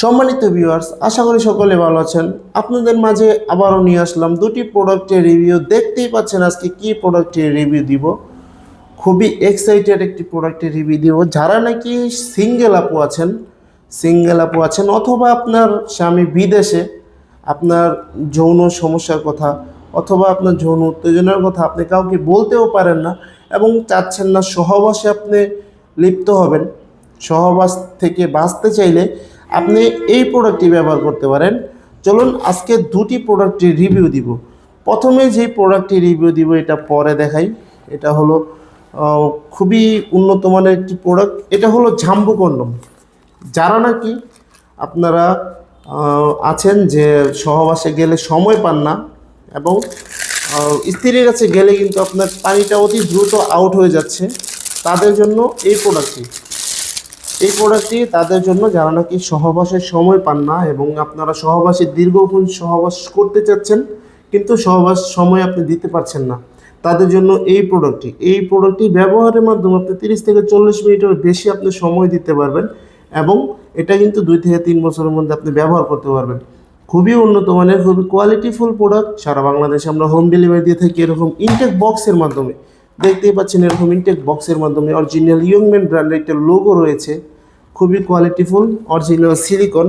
সম্মানিত ভিউয়ার্স, আশা করি সকলে ভালো আছেন। আপনাদের মাঝে আবারও নিয়ে আসলাম দুটি প্রোডাক্টের রিভিউ। দেখতেই পাচ্ছেন আজকে কি প্রোডাক্টের রিভিউ দিব। খুবই এক্সাইটেড একটি প্রোডাক্টের রিভিউ দিব। যারা নাকি সিঙ্গেল আপু আছেন অথবা আপনার স্বামী বিদেশে, আপনার যৌন সমস্যার কথা অথবা আপনার যৌন উত্তেজনার কথা আপনি কাউকে বলতেও পারেন না এবং চাচ্ছেন না সহবাসে আপনি লিপ্ত হবেন, সহবাস থেকে বাঁচতে চাইলে আপনি এই প্রোডাক্টটি ব্যবহার করতে পারেন। চলুন আজকে দুটি প্রোডাক্টের রিভিউ দিব। প্রথমে যে প্রোডাক্টটি রিভিউ দিব এটা পরে দেখাই। এটা হলো খুবই উন্নত মানের একটি প্রোডাক্ট। এটা হলো ঝাম্বু কন্ডম। যারা নাকি আপনারা আছেন যে সহবাসে গেলে সময় পান না এবং স্ত্রীর কাছে গেলে কিন্তু আপনার পানিটা অতি দ্রুত আউট হয়ে যাচ্ছে, তাদের জন্য এই প্রোডাক্টটি তাদের জন্য যারা নাকি সহবাসের সময় পান না এবং আপনারা সহবাসে দীর্ঘক্ষণ সহবাস করতে চাচ্ছেন কিন্তু সহবাস সময় আপনি দিতে পারছেন না, তাদের জন্য এই প্রোডাক্টটি ব্যবহারের মাধ্যমে আপনি 30 থেকে 40 মিনিটের বেশি আপনি সময় দিতে পারবেন এবং এটা কিন্তু 2 থেকে 3 বছরের মধ্যে আপনি ব্যবহার করতে পারবেন। খুবই উন্নত মানের, খুবই কোয়ালিটিফুল প্রোডাক্ট। সারা বাংলাদেশে আমরা হোম ডেলিভারি দিয়ে থাকি। এরকম ইনটেক বক্সের মাধ্যমে দেখতেই পাচ্ছেন, এরকম ইনটেক বক্সের মাধ্যমে অরিজিনাল ইয়ংম্যান ব্র্যান্ডের একটা লোগো রয়েছে। খুবই কোয়ালিটিফুল, অরিজিনাল সিলিকন,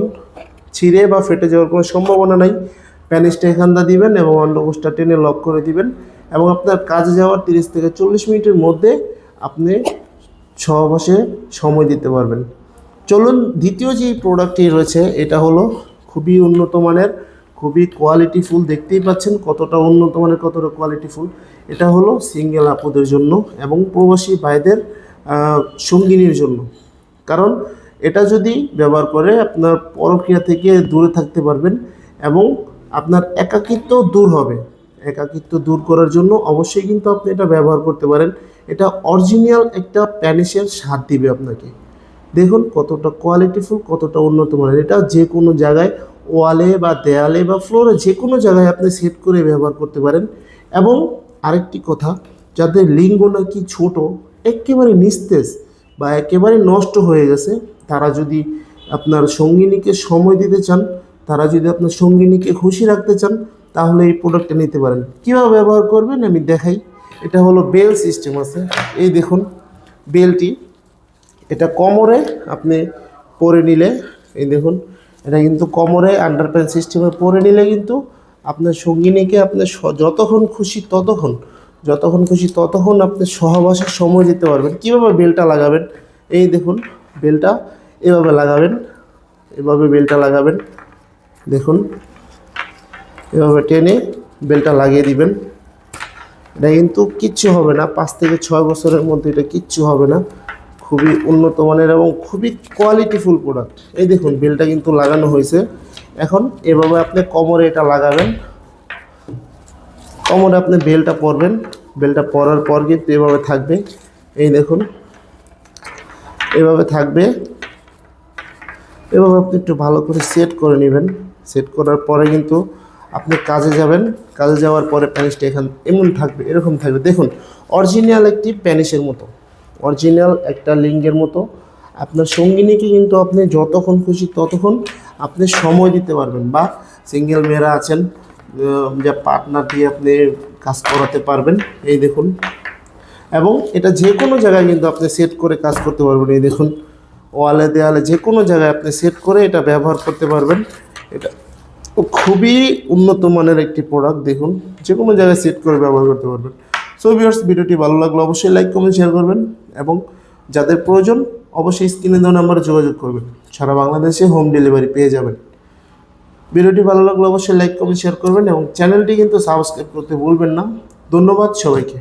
ছিঁড়ে বা ফেটে যাওয়ার কোনো সম্ভাবনা নাই। প্যানিসটা এখানটা দিবেন এবং অন্ডকোষটা টেনে লক করে দিবেন এবং আপনার কাজে যাওয়ার 30 থেকে 40 মিনিটের মধ্যে আপনি সহবাসে সময় দিতে পারবেন। চলুন দ্বিতীয় যে প্রোডাক্টটি রয়েছে এটা হলো খুবই উন্নত মানের, খুবই কোয়ালিটিফুল। দেখতেই পাচ্ছেন কতটা উন্নত মানের, কতটা কোয়ালিটিফুল। এটা হলো সিঙ্গেল আপুদের জন্য এবং প্রবাসী ভাইদের সঙ্গিনীর জন্য। কারণ এটা যদি ব্যবহার করে আপনার পরক্রিয়া থেকে দূরে থাকতে পারবেন এবং আপনার একাকিত্ব দূর হবে। একাকিত্ব দূর করার জন্য অবশ্যই কিন্তু আপনি এটা ব্যবহার করতে পারেন। এটা অরিজিনাল একটা প্যানিসের স্বাদ দিবে আপনাকে। দেখুন কতটা কোয়ালিটিফুল, কতটা উন্নত মানের। এটা যে কোনো জায়গায়, ওয়ালে বা দেয়ালে বা ফ্লোরে যে কোনো জায়গায় আপনি সেট করে ব্যবহার করতে পারেন। এবং আরেকটি কথা, যাদের লিঙ্গ নাকি ছোট, একেবারে নিস্তেজ বা একেবারে নষ্ট হয়ে গেছে, তারা যদি আপনার সঙ্গিনীকে সময় দিতে চান, তারা যদি আপনার সঙ্গিনীকে খুশি রাখতে চান, তাহলে এই প্রোডাক্টটা নিতে পারেন। কীভাবে ব্যবহার করবেন আমি দেখাই। এটা হলো বেল সিস্টেম আছে। এই দেখুন বেলটি, এটা কোমরে আপনি পরে নিলে, এই দেখুন এটা কিন্তু কোমরে আন্ডারপ্যান্ট সিস্টেমে পরে নিলে কিন্তু আপনার সঙ্গিনীকে আপনি যতক্ষণ খুশি ততক্ষণ আপনি সহবাসের সময় দিতে পারবেন। কীভাবে বেলটা লাগাবেন, এই দেখুন বেলটা এভাবে লাগাবেন, দেখুন এভাবে টেনে বেলটা লাগিয়ে দিবেন। এটা কিন্তু কিচ্ছু হবে না, 5 থেকে 6 বছরের মধ্যে এটা কিচ্ছু হবে না। খুবই উন্নত মানের এবং খুবই কোয়ালিটিফুল প্রোডাক্ট। এই দেখুন বেলটা কিন্তু লাগানো হয়েছে। এখন এভাবে আপনি কোমরে এটা লাগাবেন, কোমরে আপনি বেলটা পরবেন। বেলটা পরার পর কিন্তু এভাবে থাকবে, এই দেখুন এভাবে থাকবে। এভাবে আপনি একটু ভালো করে সেট করে নেবেন। সেট করার পরে কিন্তু আপনি কাজে যাবেন। কাজে যাওয়ার পরে প্যানিসটা এরকম থাকবে। দেখুন অরিজিনাল একটি প্যানিসের মতো, অরিজিনাল একটা লিঙ্গের মতো। আপনার সঙ্গিনীকে কিন্তু আপনি যতক্ষণ খুশি ততক্ষণ আপনি সময় দিতে পারবেন, বা সিঙ্গেল মেয়েরা আছেন যে পার্টনার দিয়ে আপনি কাজ করাতে পারবেন। এই দেখুন, এবং এটা যে কোনো জায়গায় কিন্তু আপনি সেট করে কাজ করতে পারবেন। এই দেখুন ওয়ালে দেয়ালে যে কোনো জায়গায় আপনি সেট করে এটা ব্যবহার করতে পারবেন। এটা খুবই উন্নত মানের একটি প্রোডাক্ট। দেখুন যে কোনো জায়গায় সেট করে ব্যবহার করতে পারবেন। সো ভিউয়ার্স, ভিডিওটি ভালো লাগলে অবশ্যই লাইক, কমেন্ট, শেয়ার করবেন এবং যাদের প্রয়োজন অবশ্যই স্ক্রিনে দেওয়া নাম্বারে যোগাযোগ করবেন। সারা বাংলাদেশে হোম ডেলিভারি পেয়ে যাবেন। ভিডিওটি ভালো লাগলে অবশ্যই লাইক, কমেন্ট, শেয়ার করবেন এবং চ্যানেলটি কিন্তু সাবস্ক্রাইব করতে ভুলবেন না। ধন্যবাদ সবাইকে।